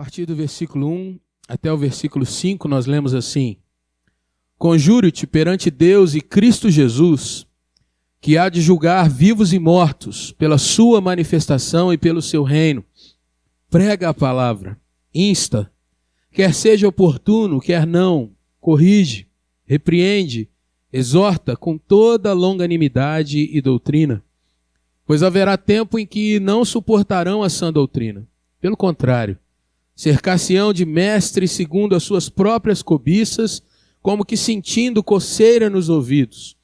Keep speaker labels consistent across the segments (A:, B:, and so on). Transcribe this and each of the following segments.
A: partir do versículo 1 até o versículo 5, nós lemos assim: Conjuro-te perante Deus e Cristo Jesus, que há de julgar vivos e mortos, pela sua manifestação e pelo seu reino. Prega a palavra, insta, quer seja oportuno, quer não, corrige, repreende, exorta com toda longanimidade e doutrina. Pois haverá tempo em que não suportarão a sã doutrina. Pelo contrário, cercar-se-ão de mestres segundo as suas próprias cobiças, como que sentindo coceira nos ouvidos,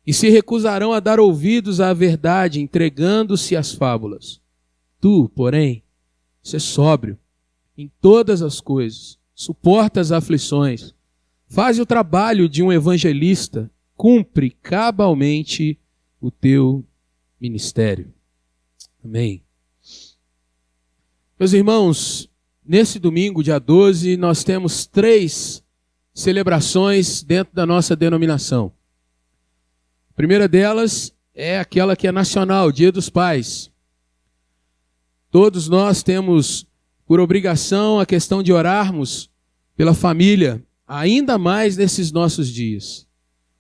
A: e se recusarão a dar ouvidos à verdade, entregando-se às fábulas. Tu, porém, sê sóbrio em todas as coisas, suporta as aflições, faz o trabalho de um evangelista, cumpre cabalmente o teu ministério. Amém. Meus irmãos, nesse domingo, dia 12, nós temos 3 celebrações dentro da nossa denominação. A primeira delas é aquela que é nacional, Dia dos Pais. Todos nós temos por obrigação a questão de orarmos pela família, ainda mais nesses nossos dias.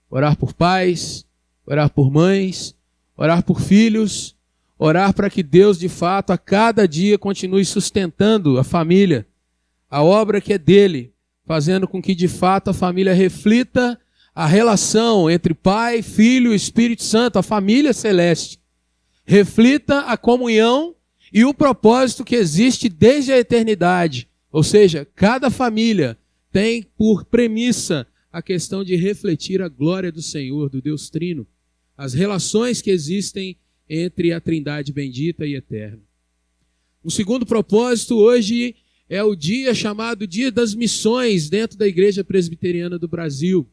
A: Orar por pais, orar por mães, orar por filhos, orar para que Deus, de fato, a cada dia continue sustentando a família, a obra que é dele, fazendo com que, de fato, a família reflita a relação entre Pai, Filho e Espírito Santo, a família celeste. Reflita a comunhão e o propósito que existe desde a eternidade. Ou seja, cada família tem por premissa a questão de refletir a glória do Senhor, do Deus Trino, as relações que existem entre a Trindade bendita e eterna. O segundo propósito hoje é o dia chamado Dia das Missões dentro da Igreja Presbiteriana do Brasil.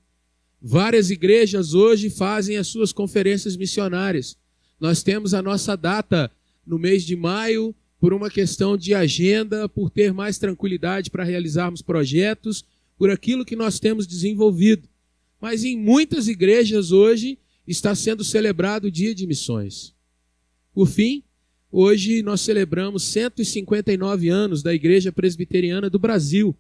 A: Várias igrejas hoje fazem as suas conferências missionárias. Nós temos a nossa data no mês de maio por uma questão de agenda, por ter mais tranquilidade para realizarmos projetos, por aquilo que nós temos desenvolvido. Mas em muitas igrejas hoje está sendo celebrado o Dia de Missões. Por fim, hoje nós celebramos 159 anos da Igreja Presbiteriana do Brasil.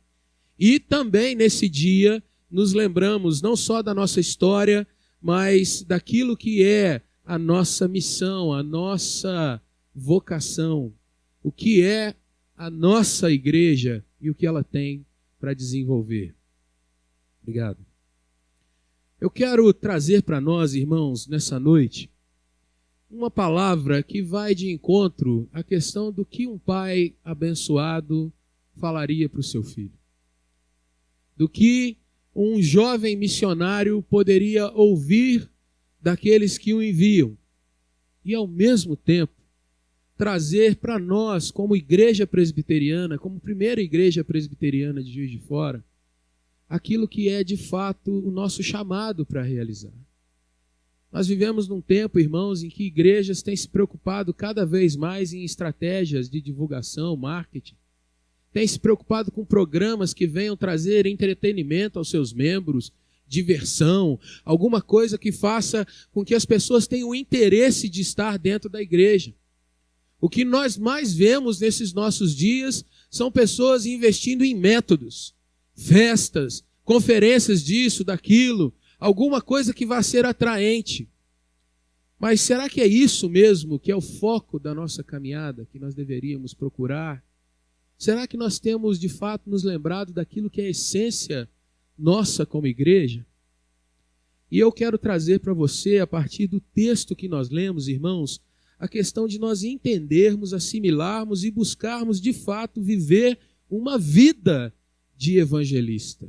A: E também nesse dia nos lembramos não só da nossa história, mas daquilo que é a nossa missão, a nossa vocação, o que é a nossa igreja e o que ela tem para desenvolver. Obrigado. Eu quero trazer para nós, irmãos, nessa noite, uma palavra que vai de encontro à questão do que um pai abençoado falaria para o seu filho. Do que um jovem missionário poderia ouvir daqueles que o enviam. E, ao mesmo tempo, trazer para nós, como igreja presbiteriana, como primeira igreja presbiteriana de Juiz de Fora, aquilo que é, de fato, o nosso chamado para realizar. Nós vivemos num tempo, irmãos, em que igrejas têm se preocupado cada vez mais em estratégias de divulgação, marketing, têm se preocupado com programas que venham trazer entretenimento aos seus membros, diversão, alguma coisa que faça com que as pessoas tenham interesse de estar dentro da igreja. O que nós mais vemos nesses nossos dias são pessoas investindo em métodos, festas, conferências disso, daquilo, alguma coisa que vá ser atraente. Mas será que é isso mesmo que é o foco da nossa caminhada, que nós deveríamos procurar? Será que nós temos, de fato, nos lembrado daquilo que é a essência nossa como igreja? E eu quero trazer para você, a partir do texto que nós lemos, irmãos, a questão de nós entendermos, assimilarmos e buscarmos, de fato, viver uma vida de evangelista.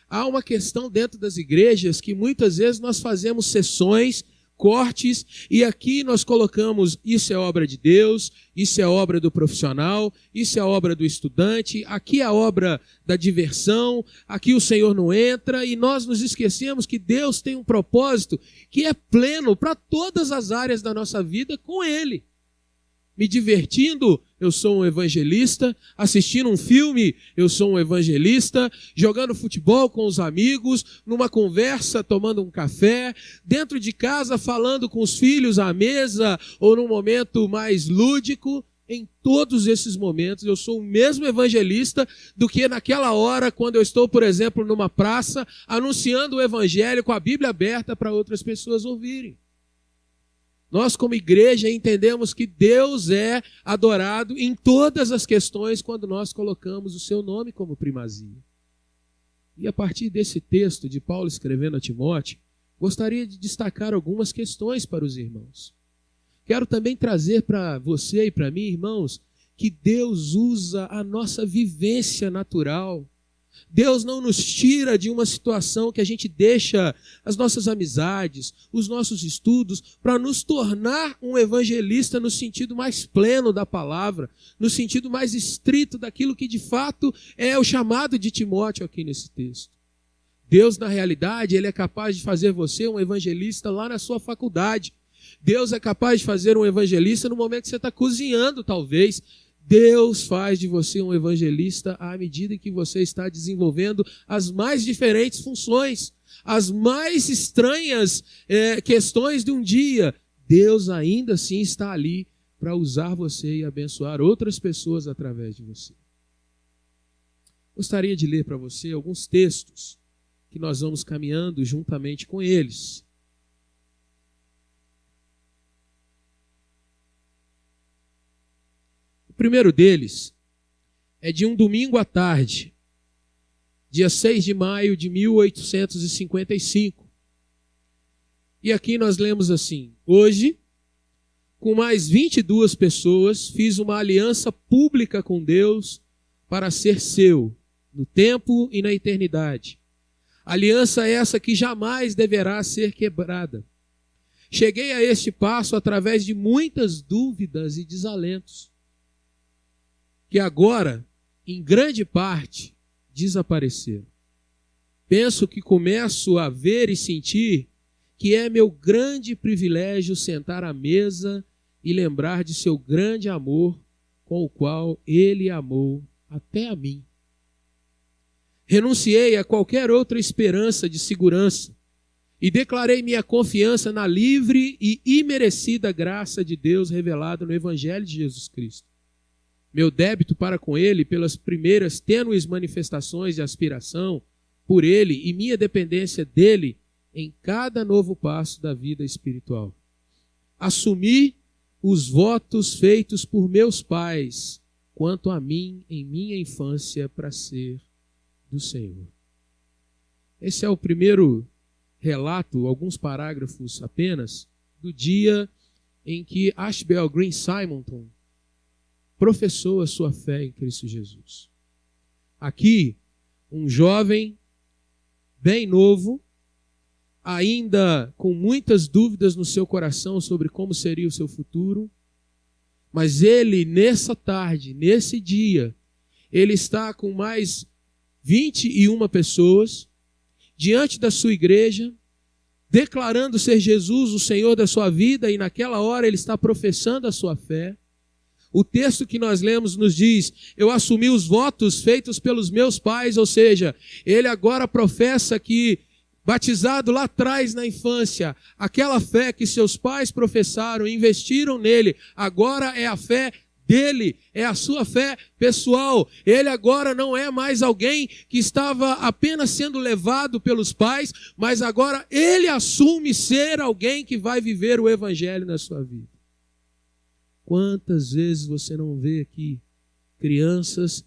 A: Há uma questão dentro das igrejas que muitas vezes nós fazemos sessões, cortes, e aqui nós colocamos: isso é obra de Deus, isso é obra do profissional, isso é obra do estudante, aqui é a obra da diversão, aqui o Senhor não entra, e nós nos esquecemos que Deus tem um propósito que é pleno para todas as áreas da nossa vida com Ele. Me divertindo, eu sou um evangelista. Assistindo um filme, eu sou um evangelista. Jogando futebol com os amigos, numa conversa, tomando um café. Dentro de casa, falando com os filhos à mesa, ou num momento mais lúdico. em todos esses momentos. Eu sou o mesmo evangelista do que naquela hora, quando eu estou, por exemplo, numa praça, anunciando o evangelho com a Bíblia aberta para outras pessoas ouvirem. Nós, como igreja, entendemos que Deus é adorado em todas as questões quando nós colocamos o seu nome como primazia. E a partir desse texto de Paulo escrevendo a Timóteo, gostaria de destacar algumas questões para os irmãos. Quero também trazer para você e para mim, irmãos, que Deus usa a nossa vivência natural. Deus não nos tira de uma situação que a gente deixa as nossas amizades, os nossos estudos, para nos tornar um evangelista no sentido mais pleno da palavra, no sentido mais estrito daquilo que de fato é o chamado de Timóteo aqui nesse texto. Deus, na realidade, Ele é capaz de fazer você um evangelista lá na sua faculdade. Deus é capaz de fazer um evangelista no momento que você está cozinhando, talvez. Deus faz de você um evangelista à medida que você está desenvolvendo as mais diferentes funções, as mais estranhas questões de um dia. Deus ainda assim está ali para usar você e abençoar outras pessoas através de você. Gostaria de ler para você alguns textos que nós vamos caminhando juntamente com eles. O primeiro deles é de um domingo à tarde, dia 6 de maio de 1855. E aqui nós lemos assim: hoje, com mais 22 pessoas, fiz uma aliança pública com Deus para ser seu, no tempo e na eternidade. Aliança essa que jamais deverá ser quebrada. Cheguei a este passo através de muitas dúvidas e desalentos, que agora, em grande parte, desapareceram. Penso que começo a ver e sentir que é meu grande privilégio sentar à mesa e lembrar de seu grande amor com o qual Ele amou até a mim. Renunciei a qualquer outra esperança de segurança e declarei minha confiança na livre e imerecida graça de Deus revelada no Evangelho de Jesus Cristo. Meu débito para com Ele pelas primeiras tênues manifestações de aspiração por Ele e minha dependência dEle em cada novo passo da vida espiritual. Assumi os votos feitos por meus pais quanto a mim em minha infância para ser do Senhor. Esse é o primeiro relato, alguns parágrafos apenas, do dia em que Ashbel Green Simonton professou a sua fé em Cristo Jesus. Aqui, um jovem bem novo, ainda com muitas dúvidas no seu coração sobre como seria o seu futuro, mas ele, nessa tarde, nesse dia, ele está com mais 21 pessoas, diante da sua igreja, declarando ser Jesus o Senhor da sua vida, e naquela hora ele está professando a sua fé. O texto que nós lemos nos diz: eu assumi os votos feitos pelos meus pais, ou seja, ele agora professa que, batizado lá atrás na infância, aquela fé que seus pais professaram, investiram nele, agora é a fé dele, é a sua fé pessoal. Ele agora não é mais alguém que estava apenas sendo levado pelos pais, mas agora ele assume ser alguém que vai viver o evangelho na sua vida. Quantas vezes você não vê aqui crianças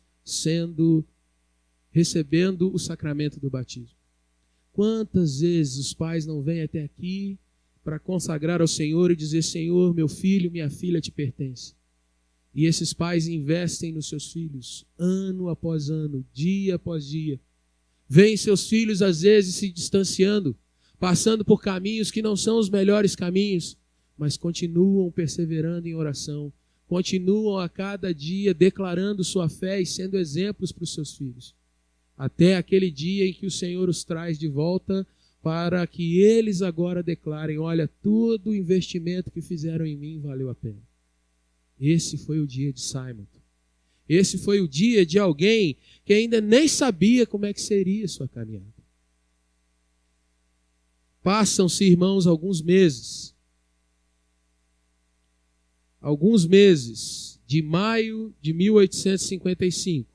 A: recebendo o sacramento do batismo? Quantas vezes os pais não vêm até aqui para consagrar ao Senhor e dizer: Senhor, meu filho, minha filha te pertence. E esses pais investem nos seus filhos, ano após ano, dia após dia. Veem seus filhos, às vezes, se distanciando, passando por caminhos que não são os melhores caminhos, mas continuam perseverando em oração, continuam a cada dia declarando sua fé e sendo exemplos para os seus filhos. Até aquele dia em que o Senhor os traz de volta para que eles agora declarem: olha, todo o investimento que fizeram em mim valeu a pena. Esse foi o dia de Simon. Esse foi o dia de alguém que ainda nem sabia como é que seria a sua caminhada. Passam-se, irmãos, alguns meses de maio de 1855.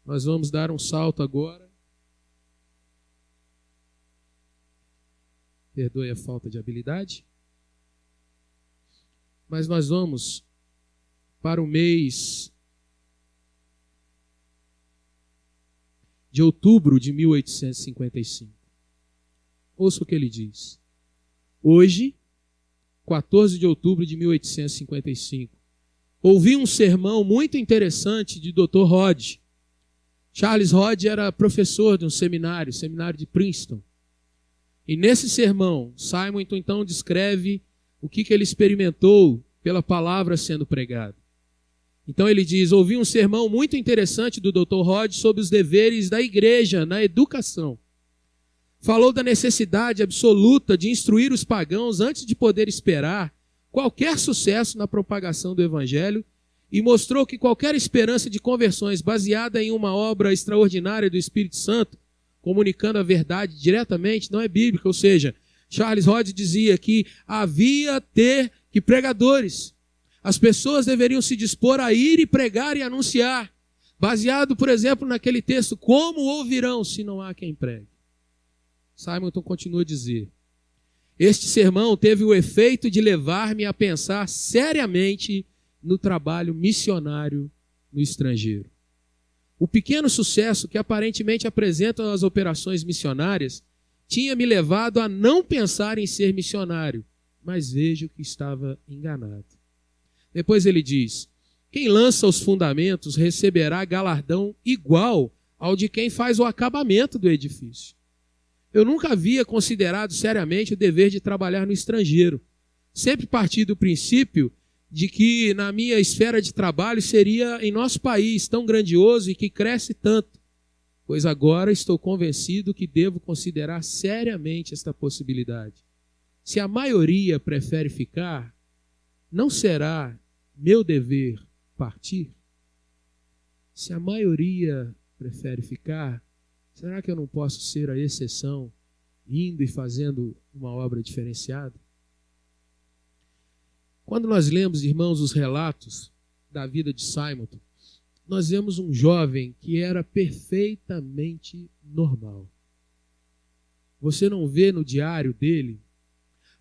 A: Nós vamos dar um salto agora. Perdoe a falta de habilidade. Mas nós vamos para o mês de outubro de 1855. Ouça o que ele diz. Hoje, 14 de outubro de 1855, ouvi um sermão muito interessante de Dr. Rod. Charles Rod era professor de um seminário de Princeton. E nesse sermão, Simon então descreve o que ele experimentou pela palavra sendo pregada. Então ele diz, ouvi um sermão muito interessante do Dr. Rod sobre os deveres da igreja na educação. Falou da necessidade absoluta de instruir os pagãos antes de poder esperar qualquer sucesso na propagação do evangelho e mostrou que qualquer esperança de conversões baseada em uma obra extraordinária do Espírito Santo, comunicando a verdade diretamente, não é bíblica. Ou seja, Charles Rod dizia que havia que pregadores. As pessoas deveriam se dispor a ir e pregar e anunciar, baseado, por exemplo, naquele texto, como ouvirão se não há quem pregue? Simonton continua a dizer, este sermão teve o efeito de levar-me a pensar seriamente no trabalho missionário no estrangeiro. O pequeno sucesso que aparentemente apresentam as operações missionárias tinha me levado a não pensar em ser missionário, mas vejo que estava enganado. Depois ele diz, quem lança os fundamentos receberá galardão igual ao de quem faz o acabamento do edifício. Eu nunca havia considerado seriamente o dever de trabalhar no estrangeiro. Sempre parti do princípio de que na minha esfera de trabalho seria em nosso país tão grandioso e que cresce tanto, pois agora estou convencido que devo considerar seriamente esta possibilidade. Se a maioria prefere ficar, não será meu dever partir? Se a maioria prefere ficar, será que eu não posso ser a exceção, indo e fazendo uma obra diferenciada? Quando nós lemos, irmãos, os relatos da vida de Simonton, nós vemos um jovem que era perfeitamente normal. Você não vê no diário dele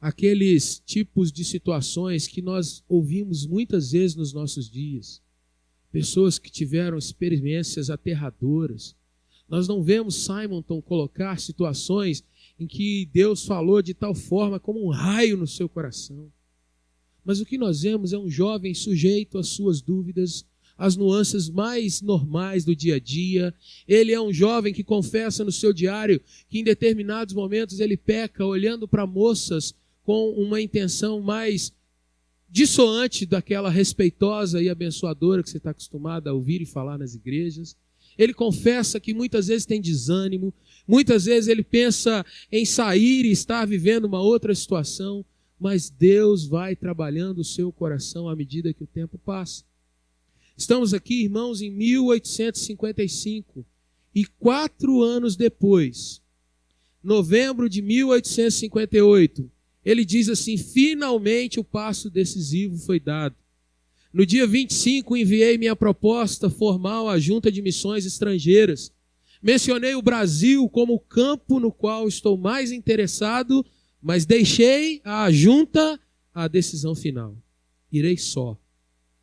A: aqueles tipos de situações que nós ouvimos muitas vezes nos nossos dias. Pessoas que tiveram experiências aterradoras. Nós não vemos Simonton colocar situações em que Deus falou de tal forma como um raio no seu coração. Mas o que nós vemos é um jovem sujeito às suas dúvidas, às nuances mais normais do dia a dia. Ele é um jovem que confessa no seu diário que em determinados momentos ele peca olhando para moças com uma intenção mais dissoante daquela respeitosa e abençoadora que você está acostumado a ouvir e falar nas igrejas. Ele confessa que muitas vezes tem desânimo, muitas vezes ele pensa em sair e estar vivendo uma outra situação, mas Deus vai trabalhando o seu coração à medida que o tempo passa. Estamos aqui, irmãos, em 1855 e 4 anos depois, novembro de 1858, ele diz assim, finalmente o passo decisivo foi dado. No dia 25, enviei minha proposta formal à Junta de Missões Estrangeiras. Mencionei o Brasil como o campo no qual estou mais interessado, mas deixei à Junta a decisão final. Irei só.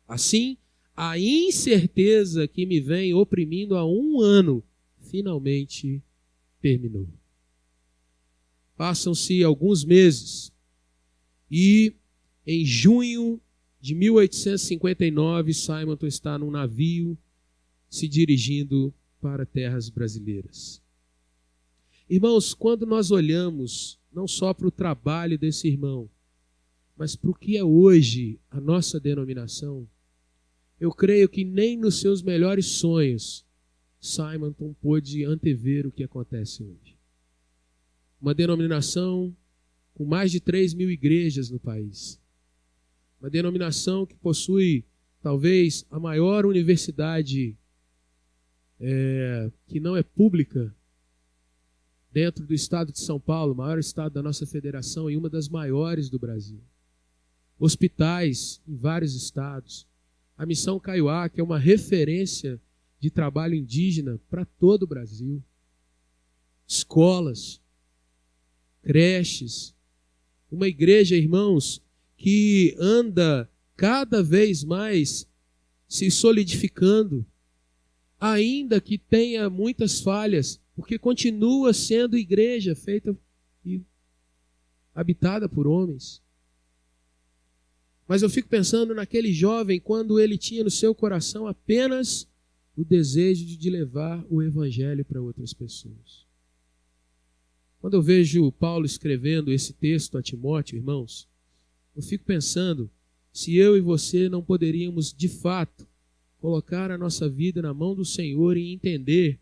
A: Assim, a incerteza que me vem oprimindo há 1 ano, finalmente terminou. Passam-se alguns meses e em junho de 1859, Simonton está num navio se dirigindo para terras brasileiras. Irmãos, quando nós olhamos não só para o trabalho desse irmão, mas para o que é hoje a nossa denominação, eu creio que nem nos seus melhores sonhos Simonton pôde antever o que acontece hoje. Uma denominação com mais de 3.000 igrejas no país. Uma denominação que possui, talvez, a maior universidade que não é pública dentro do estado de São Paulo, o maior estado da nossa federação e uma das maiores do Brasil. Hospitais em vários estados. a Missão Kaiowá, que é uma referência de trabalho indígena para todo o Brasil. Escolas, creches, uma igreja, irmãos, que anda cada vez mais se solidificando, ainda que tenha muitas falhas, porque continua sendo igreja feita e habitada por homens. Mas eu fico pensando naquele jovem quando ele tinha no seu coração apenas o desejo de levar o evangelho para outras pessoas. Quando eu vejo Paulo escrevendo esse texto a Timóteo, irmãos, eu fico pensando se eu e você não poderíamos, de fato, colocar a nossa vida na mão do Senhor e entender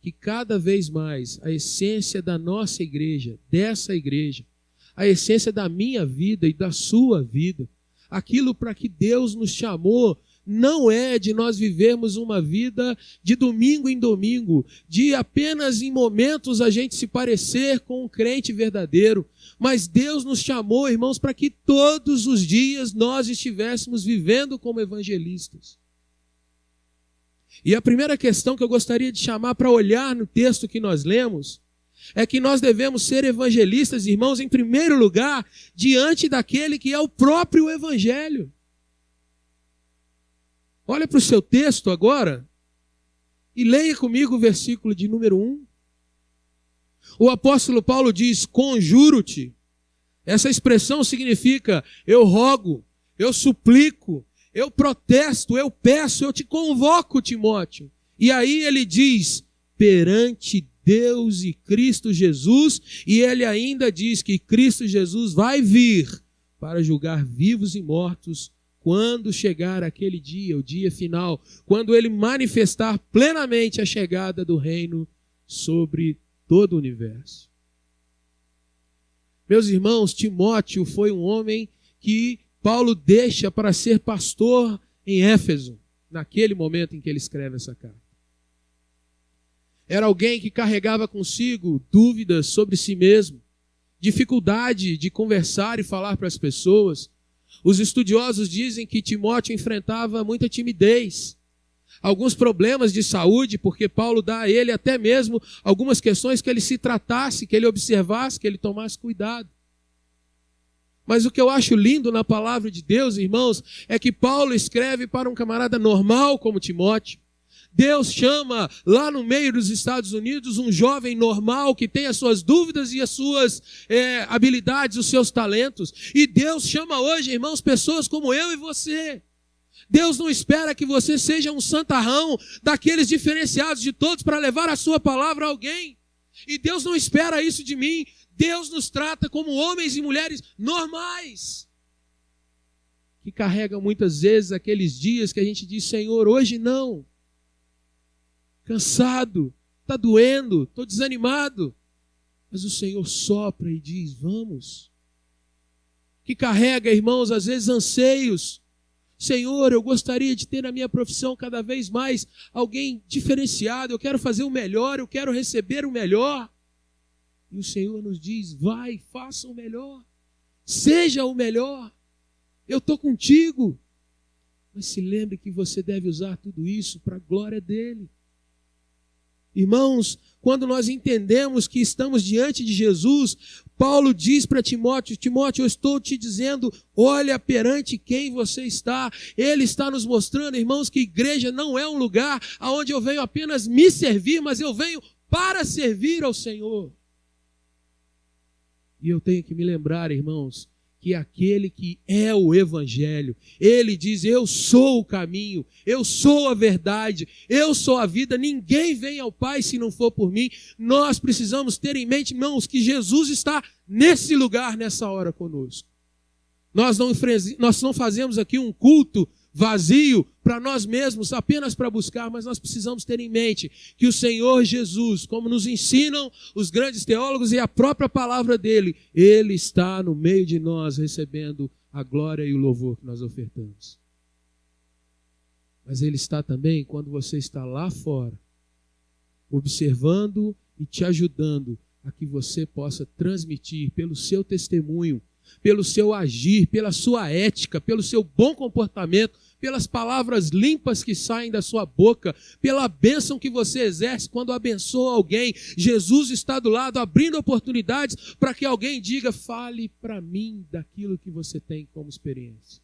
A: que cada vez mais a essência da nossa igreja, dessa igreja, a essência da minha vida e da sua vida, aquilo para que Deus nos chamou, não é de nós vivermos uma vida de domingo em domingo, de apenas em momentos a gente se parecer com um crente verdadeiro, mas Deus nos chamou, irmãos, para que todos os dias nós estivéssemos vivendo como evangelistas. E a primeira questão que eu gostaria de chamar para olhar no texto que nós lemos é que nós devemos ser evangelistas, irmãos, em primeiro lugar, diante daquele que é o próprio evangelho. Olha para o seu texto agora e leia comigo o versículo de número 1. O apóstolo Paulo diz, conjuro-te. Essa expressão significa eu rogo, eu suplico, eu protesto, eu peço, eu te convoco, Timóteo. E aí ele diz, perante Deus e Cristo Jesus, e ele ainda diz que Cristo Jesus vai vir para julgar vivos e mortos quando chegar aquele dia, o dia final, quando ele manifestar plenamente a chegada do reino sobre todo o universo. Meus irmãos, Timóteo foi um homem que Paulo deixa para ser pastor em Éfeso, naquele momento em que ele escreve essa carta. Era alguém que carregava consigo dúvidas sobre si mesmo, dificuldade de conversar e falar para as pessoas. Os estudiosos dizem que Timóteo enfrentava muita timidez, alguns problemas de saúde, porque Paulo dá a ele até mesmo algumas questões que ele se tratasse, que ele observasse, que ele tomasse cuidado. Mas o que eu acho lindo na palavra de Deus, irmãos, é que Paulo escreve para um camarada normal como Timóteo. Deus chama lá no meio dos Estados Unidos um jovem normal que tem as suas dúvidas e as suas habilidades, os seus talentos. E Deus chama hoje, irmãos, pessoas como eu e você. Deus não espera que você seja um santarrão daqueles diferenciados de todos para levar a sua palavra a alguém. E Deus não espera isso de mim. Deus nos trata como homens e mulheres normais, que carregam muitas vezes aqueles dias que a gente diz, Senhor, hoje não. Cansado, está doendo, estou desanimado. Mas o Senhor sopra e diz, vamos. Que carrega, irmãos, às vezes anseios. Senhor, eu gostaria de ter na minha profissão cada vez mais alguém diferenciado. Eu quero fazer o melhor, eu quero receber o melhor. E o Senhor nos diz, vai, faça o melhor. Seja o melhor. Eu estou contigo. Mas se lembre que você deve usar tudo isso para a glória dele. Irmãos, quando nós entendemos que estamos diante de Jesus, Paulo diz para Timóteo, Timóteo, eu estou te dizendo, olha perante quem você está. Ele está nos mostrando, irmãos, que igreja não é um lugar onde eu venho apenas me servir, mas eu venho para servir ao Senhor. E eu tenho que me lembrar, irmãos, que aquele que é o Evangelho, ele diz, eu sou o caminho, eu sou a verdade, eu sou a vida, ninguém vem ao Pai se não for por mim. Nós precisamos ter em mente, irmãos, que Jesus está nesse lugar, nessa hora conosco. Nós não fazemos aqui um culto vazio para nós mesmos, apenas para buscar, mas nós precisamos ter em mente que o Senhor Jesus, como nos ensinam os grandes teólogos e a própria palavra dele, ele está no meio de nós recebendo a glória e o louvor que nós ofertamos. Mas ele está também quando você está lá fora, observando e te ajudando a que você possa transmitir pelo seu testemunho, pelo seu agir, pela sua ética, pelo seu bom comportamento, pelas palavras limpas que saem da sua boca, pela bênção que você exerce quando abençoa alguém. Jesus está do lado, abrindo oportunidades para que alguém diga: fale para mim daquilo que você tem como experiência.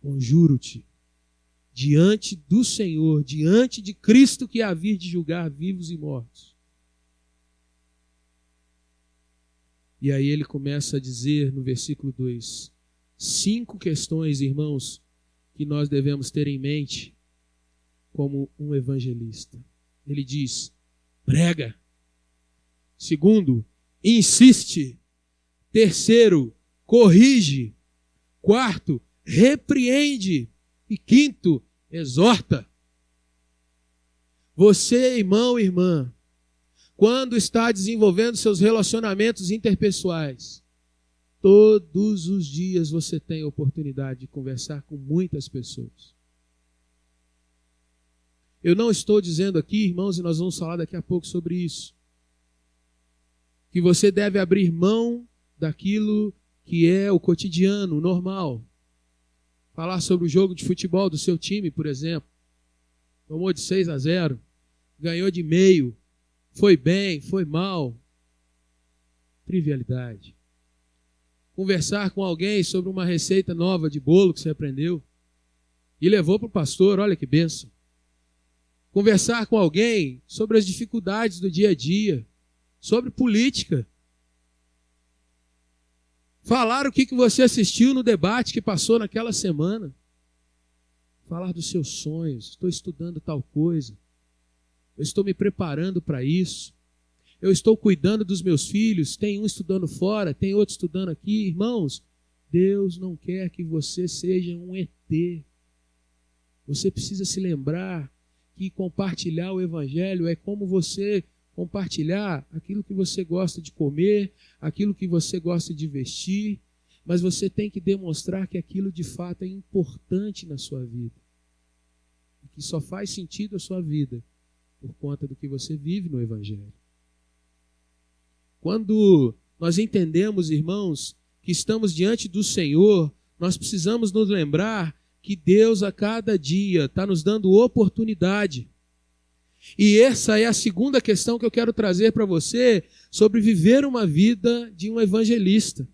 A: Conjuro-te diante do Senhor, diante de Cristo que há vir de julgar vivos e mortos. E aí ele começa a dizer no versículo 2, 5 questões, irmãos, que nós devemos ter em mente como um evangelista. Ele diz: prega. Segundo, insiste. Terceiro, corrige. Quarto, repreende. E quinto, exorta. Você, irmão e irmã, quando está desenvolvendo seus relacionamentos interpessoais, todos os dias você tem a oportunidade de conversar com muitas pessoas. Eu não estou dizendo aqui, irmãos, e nós vamos falar daqui a pouco sobre isso, que você deve abrir mão daquilo que é o cotidiano, o normal. Falar sobre o jogo de futebol do seu time, por exemplo. Tomou de 6-0, ganhou de meio, foi bem, foi mal. Trivialidade. Conversar com alguém sobre uma receita nova de bolo que você aprendeu e levou para o pastor, olha que bênção. Conversar com alguém sobre as dificuldades do dia a dia, sobre política. Falar o que você assistiu no debate que passou naquela semana. Falar dos seus sonhos. Estou estudando tal coisa. Eu estou me preparando para isso. Eu estou cuidando dos meus filhos. Tem um estudando fora, tem outro estudando aqui. Irmãos, Deus não quer que você seja um ET. Você precisa se lembrar que compartilhar o evangelho é como você compartilhar aquilo que você gosta de comer, aquilo que você gosta de vestir, mas você tem que demonstrar que aquilo de fato é importante na sua vida, e que só faz sentido a sua vida por conta do que você vive no evangelho. Quando nós entendemos, irmãos, que estamos diante do Senhor, nós precisamos nos lembrar que Deus a cada dia está nos dando oportunidade. E essa é a segunda questão que eu quero trazer para você sobre viver uma vida de um evangelista.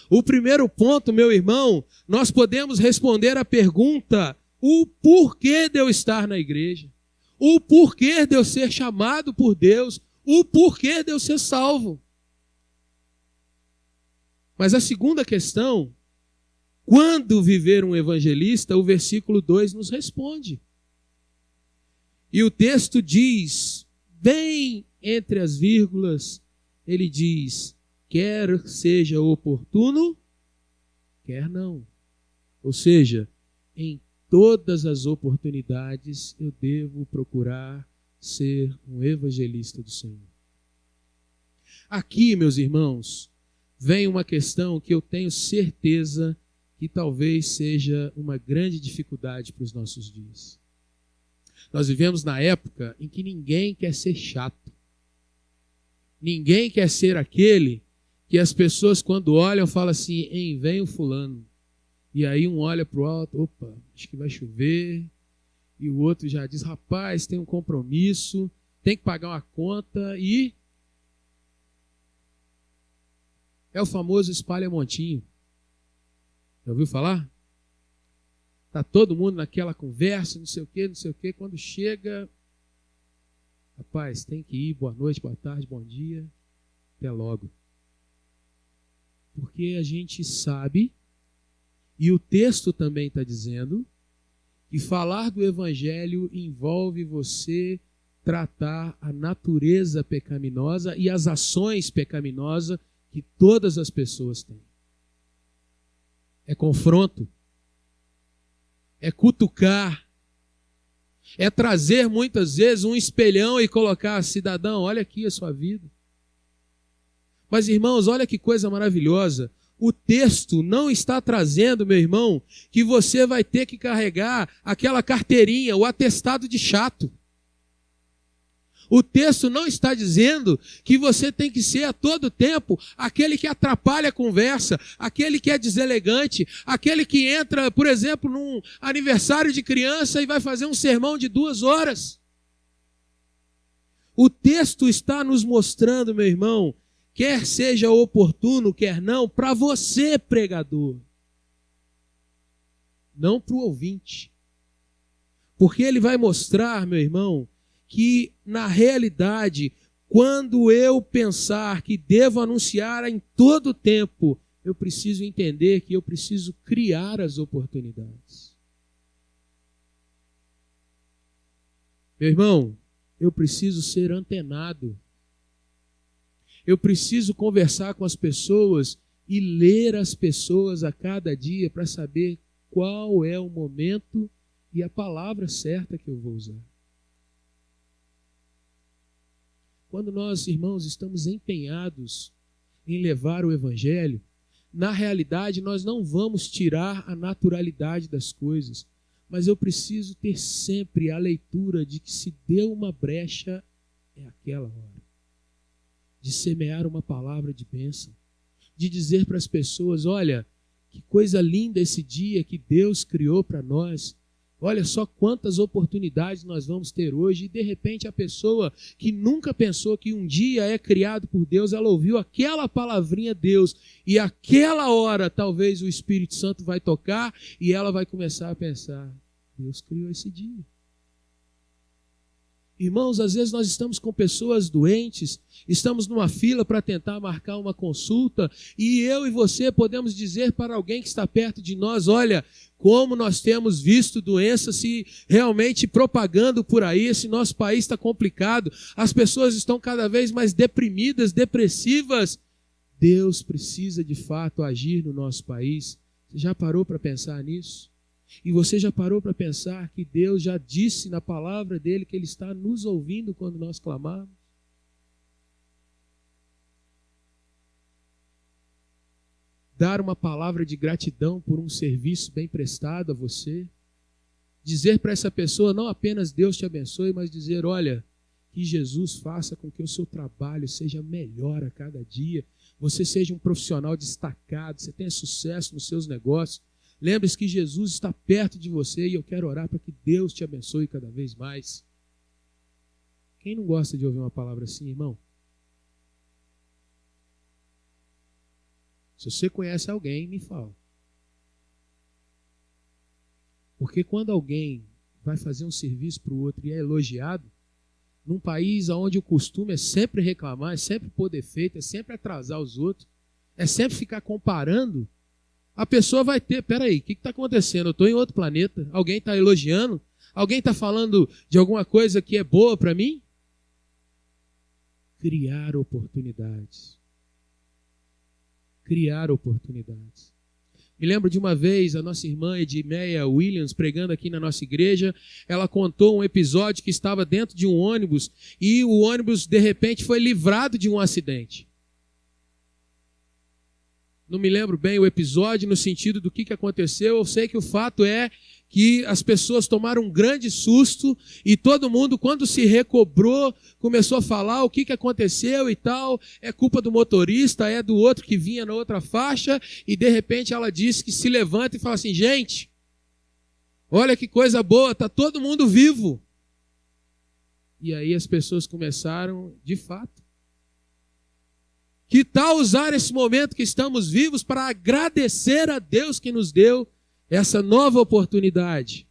A: O primeiro ponto, meu irmão, nós podemos responder a pergunta: o porquê de eu estar na igreja? O porquê de eu ser chamado por Deus? O porquê de eu ser salvo? Mas a segunda questão, quando viver um evangelista, o versículo 2 nos responde. E o texto diz, bem entre as vírgulas, ele diz: quer seja oportuno, quer não. Ou seja, em todas as oportunidades eu devo procurar ser um evangelista do Senhor. Aqui, meus irmãos, vem uma questão que eu tenho certeza que talvez seja uma grande dificuldade para os nossos dias. Nós vivemos na época em que ninguém quer ser chato. Ninguém quer ser aquele que as pessoas, quando olham, falam assim: hein, vem o fulano. E aí um olha para o alto: opa, acho que vai chover. E o outro já diz: rapaz, tem um compromisso, tem que pagar uma conta. E é o famoso espalha-montinho. Já ouviu falar? Está todo mundo naquela conversa, não sei o quê. Quando chega, rapaz, tem que ir, boa noite, boa tarde, bom dia, até logo. Porque a gente sabe, e o texto também está dizendo, que falar do evangelho envolve você tratar a natureza pecaminosa e as ações pecaminosas que todas as pessoas têm. É confronto. É cutucar, é trazer muitas vezes um espelhão e colocar: cidadão, olha aqui a sua vida. Mas, irmãos, olha que coisa maravilhosa. O texto não está trazendo, meu irmão, que você vai ter que carregar aquela carteirinha, o atestado de chato. O texto não está dizendo que você tem que ser a todo tempo aquele que atrapalha a conversa, aquele que é deselegante, aquele que entra, por exemplo, num aniversário de criança e vai fazer um sermão de 2 horas. O texto está nos mostrando, meu irmão, quer seja oportuno, quer não, para você, pregador, não para o ouvinte. Porque ele vai mostrar, meu irmão, que na realidade, quando eu pensar que devo anunciar em todo tempo, eu preciso entender que eu preciso criar as oportunidades. Meu irmão, eu preciso ser antenado. Eu preciso conversar com as pessoas e ler as pessoas a cada dia para saber qual é o momento e a palavra certa que eu vou usar. Quando nós, irmãos, estamos empenhados em levar o Evangelho, na realidade nós não vamos tirar a naturalidade das coisas, mas eu preciso ter sempre a leitura de que se deu uma brecha, é aquela hora. De semear uma palavra de bênção, de dizer para as pessoas, olha, que coisa linda esse dia que Deus criou para nós. Olha só quantas oportunidades nós vamos ter hoje. E de repente a pessoa que nunca pensou que um dia é criado por Deus, ela ouviu aquela palavrinha Deus. E aquela hora talvez o Espírito Santo vai tocar e ela vai começar a pensar, Deus criou esse dia. Irmãos, às vezes nós estamos com pessoas doentes, estamos numa fila para tentar marcar uma consulta e eu e você podemos dizer para alguém que está perto de nós, olha, como nós temos visto doenças se realmente propagando por aí, esse nosso país está complicado, as pessoas estão cada vez mais deprimidas, depressivas. Deus precisa de fato agir no nosso país. Você já parou para pensar nisso? E você já parou para pensar que Deus já disse na palavra dele que ele está nos ouvindo quando nós clamarmos? Dar uma palavra de gratidão por um serviço bem prestado a você. Dizer para essa pessoa não apenas Deus te abençoe, mas dizer, olha, que Jesus faça com que o seu trabalho seja melhor a cada dia. Você seja um profissional destacado, você tenha sucesso nos seus negócios. Lembre-se que Jesus está perto de você e eu quero orar para que Deus te abençoe cada vez mais. Quem não gosta de ouvir uma palavra assim, irmão? Se você conhece alguém, me fala. Porque quando alguém vai fazer um serviço para o outro e é elogiado, num país onde o costume é sempre reclamar, é sempre pôr defeito, é sempre atrasar os outros, é sempre ficar comparando, a pessoa vai ter, peraí, o que está acontecendo? Eu estou em outro planeta, alguém está elogiando? Alguém está falando de alguma coisa que é boa para mim? Criar oportunidades. Criar oportunidades. Me lembro de uma vez, a nossa irmã Edmeia Williams, pregando aqui na nossa igreja, ela contou um episódio que estava dentro de um ônibus e o ônibus, de repente, foi livrado de um acidente. Não me lembro bem o episódio no sentido do que aconteceu. Eu sei que o fato é que as pessoas tomaram um grande susto e todo mundo, quando se recobrou, começou a falar o que aconteceu e tal. É culpa do motorista, é do outro que vinha na outra faixa. E de repente ela disse que se levanta e fala assim, gente, olha que coisa boa, está todo mundo vivo. E aí as pessoas começaram, de fato, que tal usar esse momento que estamos vivos para agradecer a Deus que nos deu essa nova oportunidade?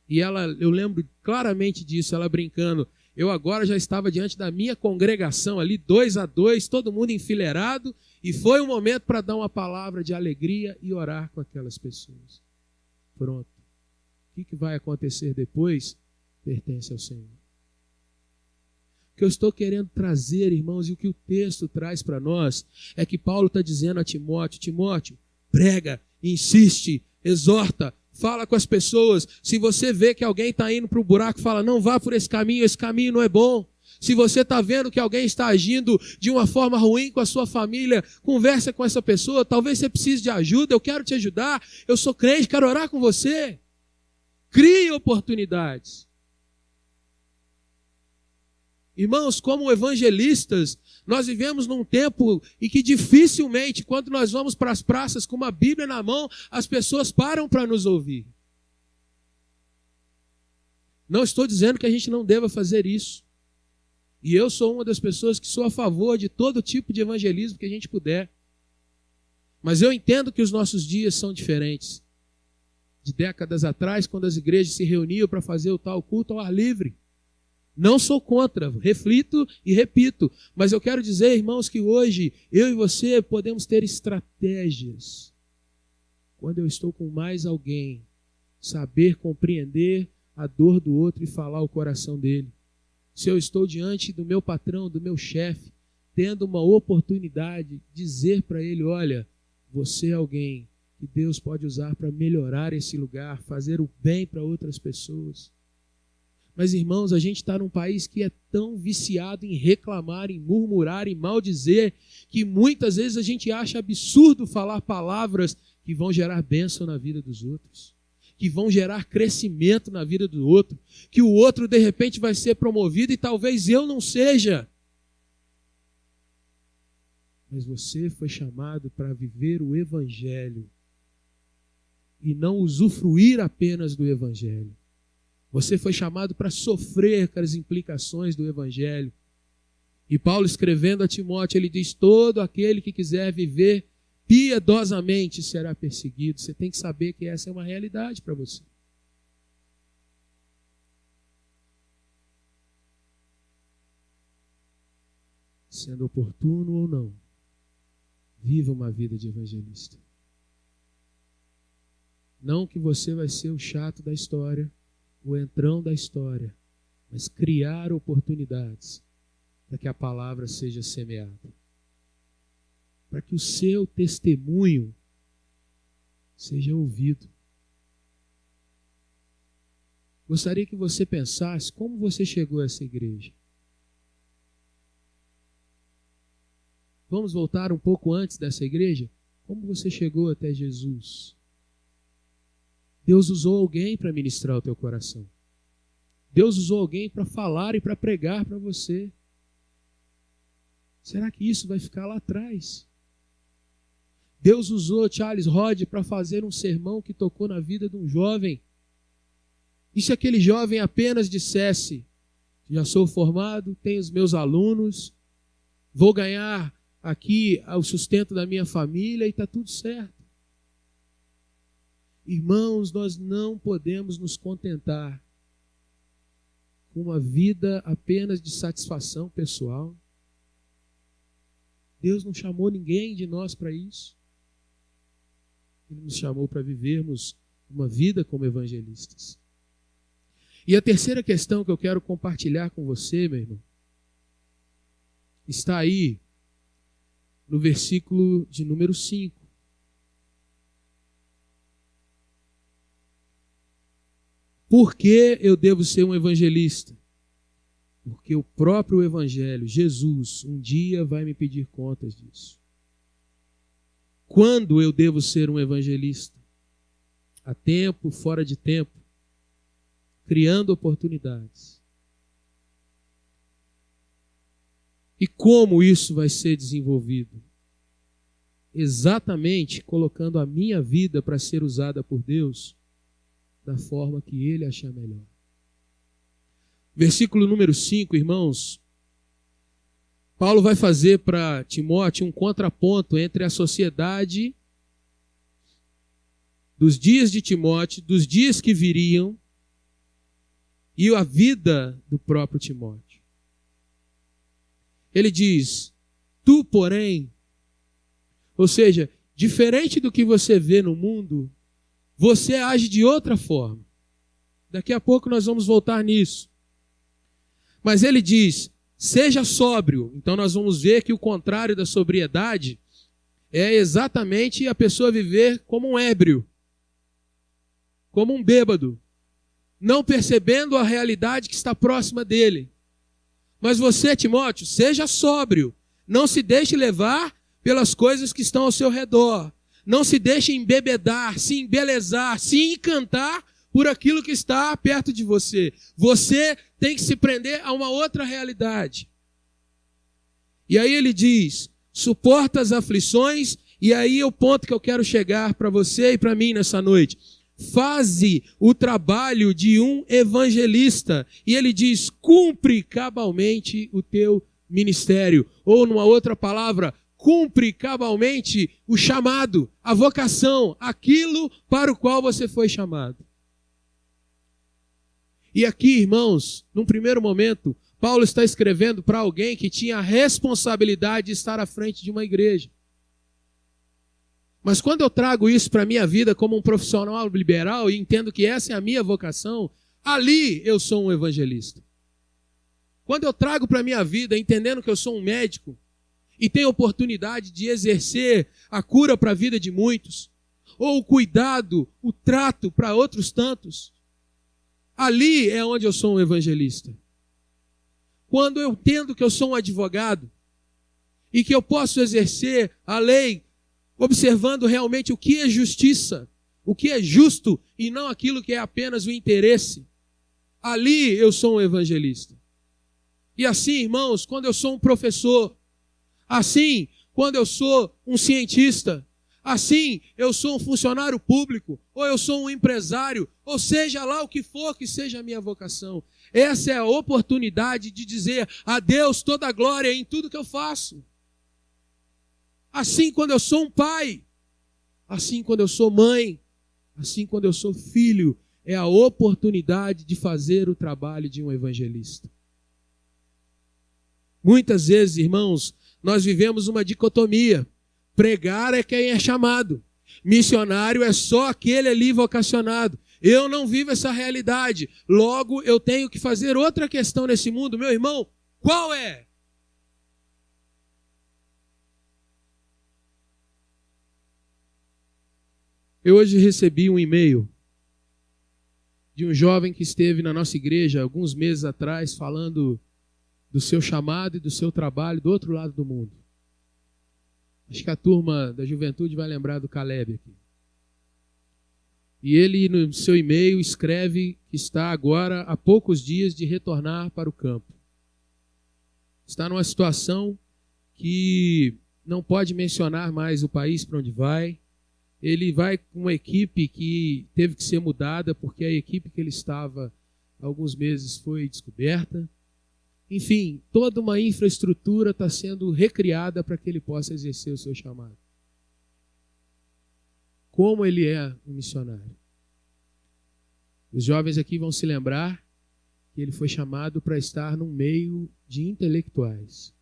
A: E eu lembro claramente disso, ela brincando. Eu agora já estava diante da minha congregação ali, 2 a 2, todo mundo enfileirado, e foi um momento para dar uma palavra de alegria e orar com aquelas pessoas. Pronto. O que vai acontecer depois pertence ao Senhor. O que eu estou querendo trazer, irmãos, e o que o texto traz para nós, é que Paulo está dizendo a Timóteo, Timóteo, prega, insiste, exorta, fala com as pessoas. Se você vê que alguém está indo para o buraco, fala, não vá por esse caminho não é bom. Se você está vendo que alguém está agindo de uma forma ruim com a sua família, conversa com essa pessoa, talvez você precise de ajuda, eu quero te ajudar, eu sou crente, quero orar com você. Crie oportunidades. Irmãos, como evangelistas, nós vivemos num tempo em que dificilmente, quando nós vamos para as praças com uma Bíblia na mão, as pessoas param para nos ouvir. Não estou dizendo que a gente não deva fazer isso. E eu sou uma das pessoas que sou a favor de todo tipo de evangelismo que a gente puder. Mas eu entendo que os nossos dias são diferentes. De décadas atrás, quando as igrejas se reuniam para fazer o tal culto ao ar livre. Não sou contra, reflito e repito. Mas eu quero dizer, irmãos, que hoje eu e você podemos ter estratégias. Quando eu estou com mais alguém, saber compreender a dor do outro e falar o coração dele. Se eu estou diante do meu patrão, do meu chefe, tendo uma oportunidade, dizer para ele, olha, você é alguém que Deus pode usar para melhorar esse lugar, fazer o bem para outras pessoas. Mas, irmãos, a gente está num país que é tão viciado em reclamar, em murmurar, em maldizer, que muitas vezes a gente acha absurdo falar palavras que vão gerar bênção na vida dos outros, que vão gerar crescimento na vida do outro, que o outro de repente vai ser promovido e talvez eu não seja. Mas você foi chamado para viver o Evangelho e não usufruir apenas do Evangelho. Você foi chamado para sofrer com as implicações do Evangelho. E Paulo, escrevendo a Timóteo, ele diz, todo aquele que quiser viver piedosamente será perseguido. Você tem que saber que essa é uma realidade para você. Sendo oportuno ou não, viva uma vida de evangelista. Não que você vai ser o chato da história, o entrão da história, mas criar oportunidades para que a palavra seja semeada. Para que o seu testemunho seja ouvido. Gostaria que você pensasse como você chegou a essa igreja. Vamos voltar um pouco antes dessa igreja? Como você chegou até Jesus? Deus usou alguém para ministrar o teu coração. Deus usou alguém para falar e para pregar para você. Será que isso vai ficar lá atrás? Deus usou Charles Hodge para fazer um sermão que tocou na vida de um jovem. E se aquele jovem apenas dissesse, já sou formado, tenho os meus alunos, vou ganhar aqui o sustento da minha família e está tudo certo. Irmãos, nós não podemos nos contentar com uma vida apenas de satisfação pessoal. Deus não chamou ninguém de nós para isso. Ele nos chamou para vivermos uma vida como evangelistas. E a terceira questão que eu quero compartilhar com você, meu irmão, está aí no versículo de número 5. Por que eu devo ser um evangelista? Porque o próprio Evangelho, Jesus, um dia vai me pedir contas disso. Quando eu devo ser um evangelista? A tempo, fora de tempo, criando oportunidades. E como isso vai ser desenvolvido? Exatamente colocando a minha vida para ser usada por Deus da forma que Ele achar melhor. Versículo número 5, irmãos. Paulo vai fazer para Timóteo um contraponto entre a sociedade dos dias de Timóteo, dos dias que viriam, e a vida do próprio Timóteo. Ele diz, tu, porém, ou seja, diferente do que você vê no mundo, você age de outra forma. Daqui a pouco nós vamos voltar nisso. Mas ele diz, seja sóbrio. Então nós vamos ver que o contrário da sobriedade é exatamente a pessoa viver como um ébrio, como um bêbado, não percebendo a realidade que está próxima dele. Mas você, Timóteo, seja sóbrio. Não se deixe levar pelas coisas que estão ao seu redor. Não se deixe embebedar, se embelezar, se encantar por aquilo que está perto de você. Você tem que se prender a uma outra realidade. E aí ele diz, suporta as aflições, e aí é o ponto que eu quero chegar para você e para mim nessa noite. Faze o trabalho de um evangelista. E ele diz, cumpre cabalmente o teu ministério. Ou numa outra palavra, cumpre cabalmente o chamado, a vocação, aquilo para o qual você foi chamado. E aqui, irmãos, num primeiro momento, Paulo está escrevendo para alguém que tinha a responsabilidade de estar à frente de uma igreja. Mas quando eu trago isso para a minha vida como um profissional liberal e entendo que essa é a minha vocação, ali eu sou um evangelista. Quando eu trago para a minha vida, entendendo que eu sou um médico e tenho oportunidade de exercer a cura para a vida de muitos, ou o cuidado, o trato para outros tantos, ali é onde eu sou um evangelista. Quando eu entendo que eu sou um advogado e que eu posso exercer a lei observando realmente o que é justiça, o que é justo e não aquilo que é apenas o interesse, ali eu sou um evangelista. E assim, irmãos, quando eu sou um professor, assim, quando eu sou um cientista, assim, eu sou um funcionário público, ou eu sou um empresário, ou seja lá o que for que seja a minha vocação. Essa é a oportunidade de dizer a Deus toda a glória em tudo que eu faço. Assim quando eu sou um pai, assim quando eu sou mãe, assim quando eu sou filho, é a oportunidade de fazer o trabalho de um evangelista. Muitas vezes, irmãos, nós vivemos uma dicotomia. Pregar é quem é chamado. Missionário é só aquele ali vocacionado. Eu não vivo essa realidade. Logo, eu tenho que fazer outra questão nesse mundo. Meu irmão, qual é? Eu hoje recebi um e-mail de um jovem que esteve na nossa igreja alguns meses atrás falando do seu chamado e do seu trabalho do outro lado do mundo. Acho que a turma da juventude vai lembrar do Caleb aqui. E ele, no seu e-mail, escreve que está agora há poucos dias de retornar para o campo. Está numa situação que não pode mencionar mais o país para onde vai. Ele vai com uma equipe que teve que ser mudada porque a equipe que ele estava há alguns meses foi descoberta. Enfim, toda uma infraestrutura está sendo recriada para que ele possa exercer o seu chamado. Como ele é um missionário. Os jovens aqui vão se lembrar que ele foi chamado para estar num meio de intelectuais.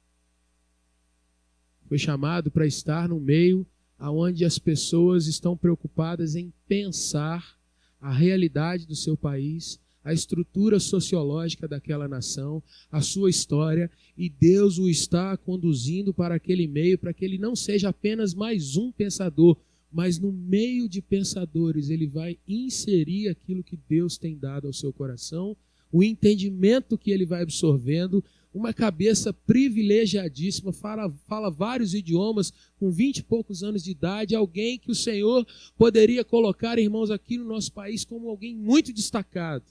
A: Foi chamado para estar num meio onde as pessoas estão preocupadas em pensar a realidade do seu país, a estrutura sociológica daquela nação, a sua história, e Deus o está conduzindo para aquele meio, para que ele não seja apenas mais um pensador, mas no meio de pensadores ele vai inserir aquilo que Deus tem dado ao seu coração, o entendimento que ele vai absorvendo, uma cabeça privilegiadíssima, fala vários idiomas, com 20 e poucos anos de idade, alguém que o Senhor poderia colocar, irmãos, aqui no nosso país como alguém muito destacado.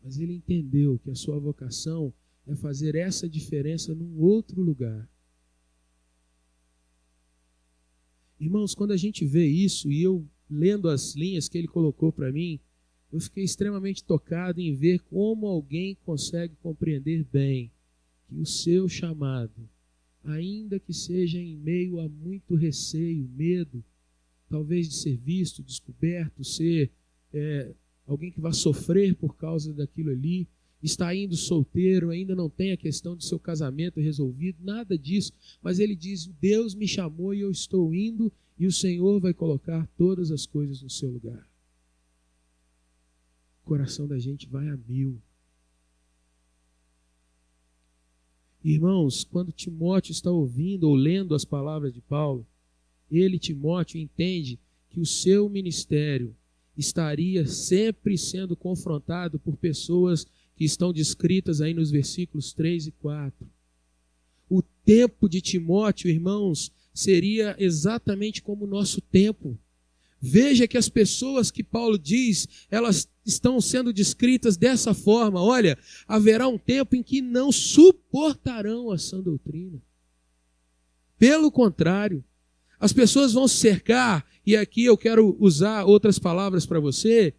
A: Mas ele entendeu que a sua vocação é fazer essa diferença num outro lugar. Irmãos, quando a gente vê isso, e eu lendo as linhas que ele colocou para mim, eu fiquei extremamente tocado em ver como alguém consegue compreender bem que o seu chamado, ainda que seja em meio a muito receio, medo, talvez de ser visto, descoberto, ser alguém que vai sofrer por causa daquilo ali, está indo solteiro, ainda não tem a questão do seu casamento resolvido, nada disso, mas ele diz, Deus me chamou e eu estou indo, e o Senhor vai colocar todas as coisas no seu lugar. O coração da gente vai a 1000. Irmãos, quando Timóteo está ouvindo ou lendo as palavras de Paulo, ele, Timóteo, entende que o seu ministério estaria sempre sendo confrontado por pessoas que estão descritas aí nos versículos 3 e 4. O tempo de Timóteo, irmãos, seria exatamente como o nosso tempo. Veja que as pessoas que Paulo diz, elas estão sendo descritas dessa forma. Olha, haverá um tempo em que não suportarão a sã doutrina. Pelo contrário, as pessoas vão se cercar, e aqui eu quero usar outras palavras para você,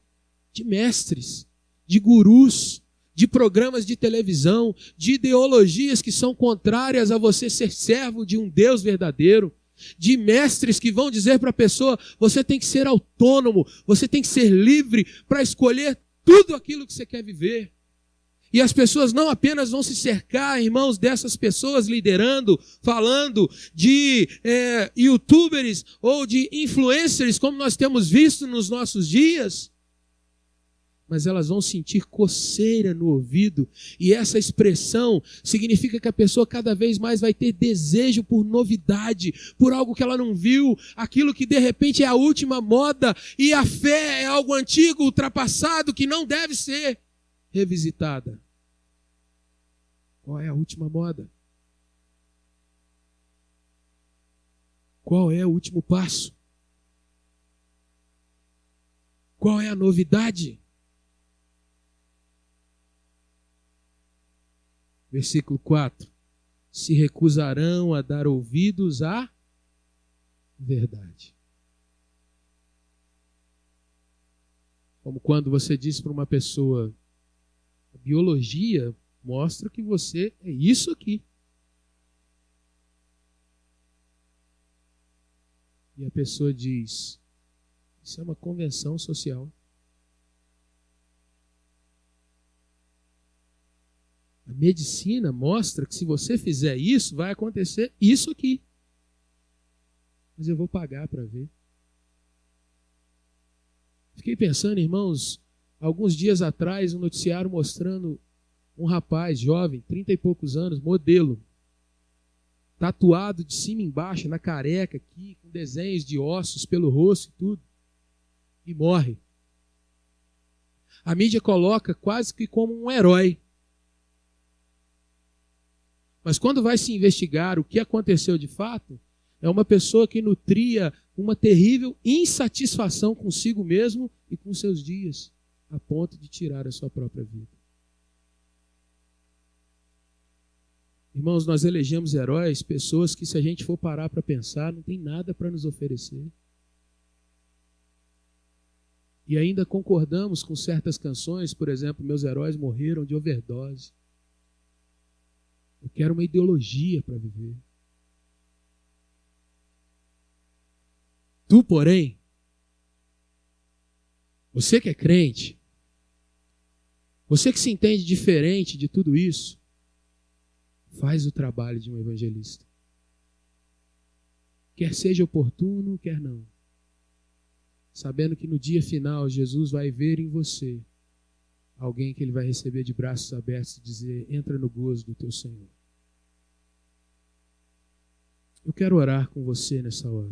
A: de mestres, de gurus, de programas de televisão, de ideologias que são contrárias a você ser servo de um Deus verdadeiro, de mestres que vão dizer para a pessoa, você tem que ser autônomo, você tem que ser livre para escolher tudo aquilo que você quer viver. E as pessoas não apenas vão se cercar, irmãos, dessas pessoas liderando, falando de youtubers ou de influencers, como nós temos visto nos nossos dias, mas elas vão sentir coceira no ouvido, e essa expressão significa que a pessoa cada vez mais vai ter desejo por novidade, por algo que ela não viu, aquilo que de repente é a última moda, e a fé é algo antigo, ultrapassado, que não deve ser revisitada. Qual é a última moda? Qual é o último passo? Qual é a novidade? Versículo 4. Se recusarão a dar ouvidos à verdade. Como quando você diz para uma pessoa, a biologia mostra que você é isso aqui. E a pessoa diz, isso é uma convenção social. A medicina mostra que se você fizer isso, vai acontecer isso aqui. Mas eu vou pagar para ver. Fiquei pensando, irmãos, alguns dias atrás, um noticiário mostrando um rapaz jovem, 30 e poucos anos, modelo, tatuado de cima e embaixo, na careca aqui, com desenhos de ossos pelo rosto e tudo, e morre. A mídia coloca quase que como um herói. Mas quando vai se investigar o que aconteceu de fato, é uma pessoa que nutria uma terrível insatisfação consigo mesmo e com seus dias, a ponto de tirar a sua própria vida. Irmãos, nós elegemos heróis, pessoas que, se a gente for parar para pensar, não tem nada para nos oferecer. E ainda concordamos com certas canções, por exemplo, meus heróis morreram de overdose. Eu quero uma ideologia para viver. Tu, porém, você que é crente, você que se entende diferente de tudo isso, faz o trabalho de um evangelista. Quer seja oportuno, quer não. Sabendo que no dia final Jesus vai ver em você alguém que ele vai receber de braços abertos e dizer, entra no gozo do teu Senhor. Eu quero orar com você nessa hora.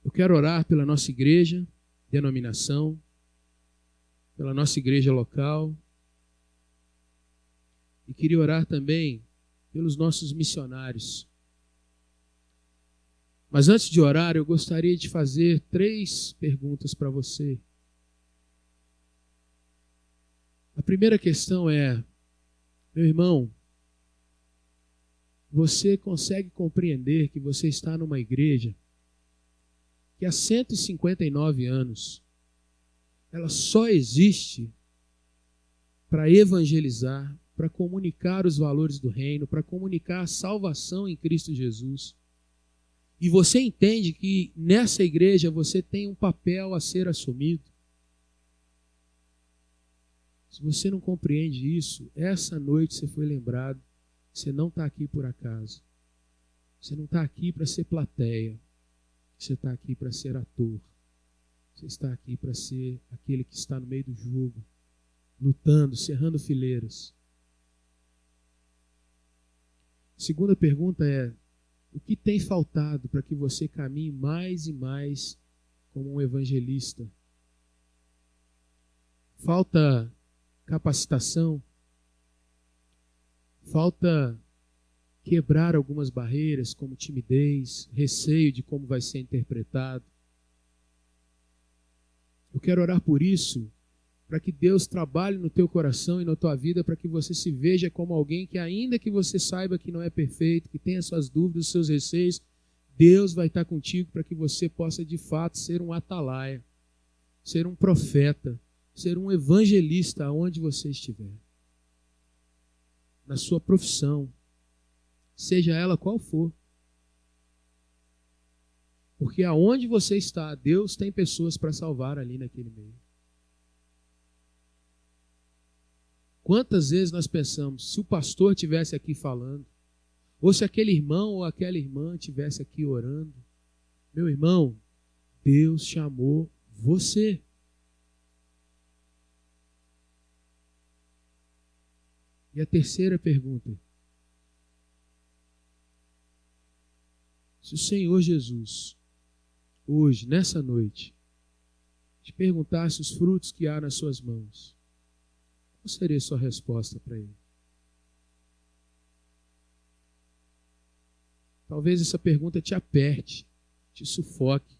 A: Eu quero orar pela nossa igreja, denominação, pela nossa igreja local. E queria orar também pelos nossos missionários. Mas antes de orar, eu gostaria de fazer 3 perguntas para você. A primeira questão é, meu irmão, você consegue compreender que você está numa igreja que há 159 anos ela só existe para evangelizar, para comunicar os valores do reino, para comunicar a salvação em Cristo Jesus. E você entende que nessa igreja você tem um papel a ser assumido. Se você não compreende isso, essa noite você foi lembrado, você não está aqui por acaso. Você não está aqui para ser plateia. Você está aqui para ser ator. Você está aqui para ser aquele que está no meio do jogo, lutando, cerrando fileiras. Segunda pergunta é, o que tem faltado para que você caminhe mais e mais como um evangelista? Falta capacitação? Falta quebrar algumas barreiras, como timidez, receio de como vai ser interpretado. Eu quero orar por isso, para que Deus trabalhe no teu coração e na tua vida, para que você se veja como alguém que, ainda que você saiba que não é perfeito, que tenha suas dúvidas, seus receios, Deus vai estar contigo para que você possa de fato ser um atalaia, ser um profeta, ser um evangelista aonde você estiver. Na sua profissão, seja ela qual for. Porque aonde você está, Deus tem pessoas para salvar ali naquele meio. Quantas vezes nós pensamos, se o pastor estivesse aqui falando, ou se aquele irmão ou aquela irmã estivesse aqui orando, meu irmão, Deus chamou você. E a terceira pergunta: se o Senhor Jesus, hoje, nessa noite, te perguntasse os frutos que há nas suas mãos, qual seria a sua resposta para ele? Talvez essa pergunta te aperte, te sufoque.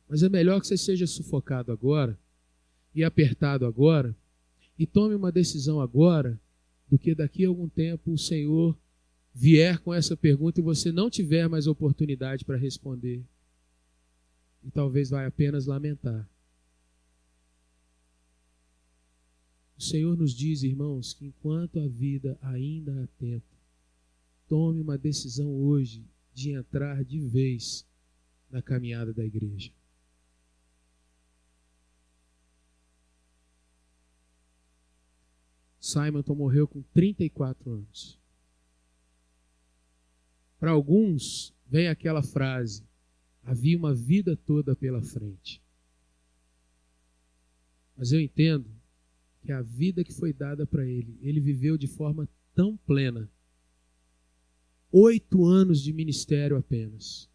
A: Mas é melhor que você seja sufocado agora e apertado agora e tome uma decisão agora do que daqui a algum tempo o Senhor vier com essa pergunta e você não tiver mais oportunidade para responder. E talvez vai apenas lamentar. O Senhor nos diz, irmãos, que enquanto a vida ainda há tempo, tome uma decisão hoje de entrar de vez na caminhada da igreja. Simonton morreu com 34 anos. Para alguns, vem aquela frase: havia uma vida toda pela frente. Mas eu entendo que a vida que foi dada para ele, ele viveu de forma tão plena. 8 anos de ministério apenas.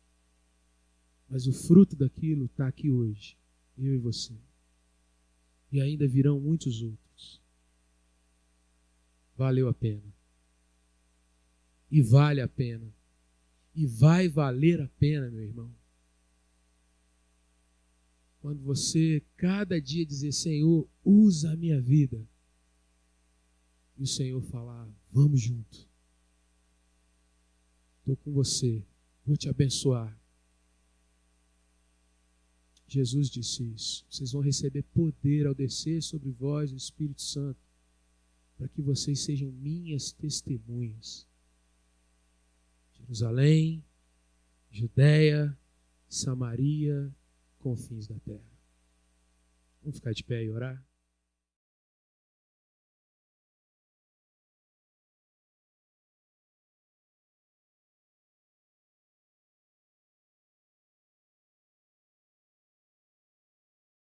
A: Mas o fruto daquilo está aqui hoje, eu e você. E ainda virão muitos outros. Valeu a pena. E vale a pena. E vai valer a pena, meu irmão. Quando você cada dia dizer: Senhor, usa a minha vida. E o Senhor falar: vamos junto. Estou com você, vou te abençoar. Jesus disse isso. Vocês vão receber poder ao descer sobre vós o Espírito Santo, para que vocês sejam minhas testemunhas. Jerusalém, Judeia, Samaria, confins da terra. Vamos ficar de pé e orar?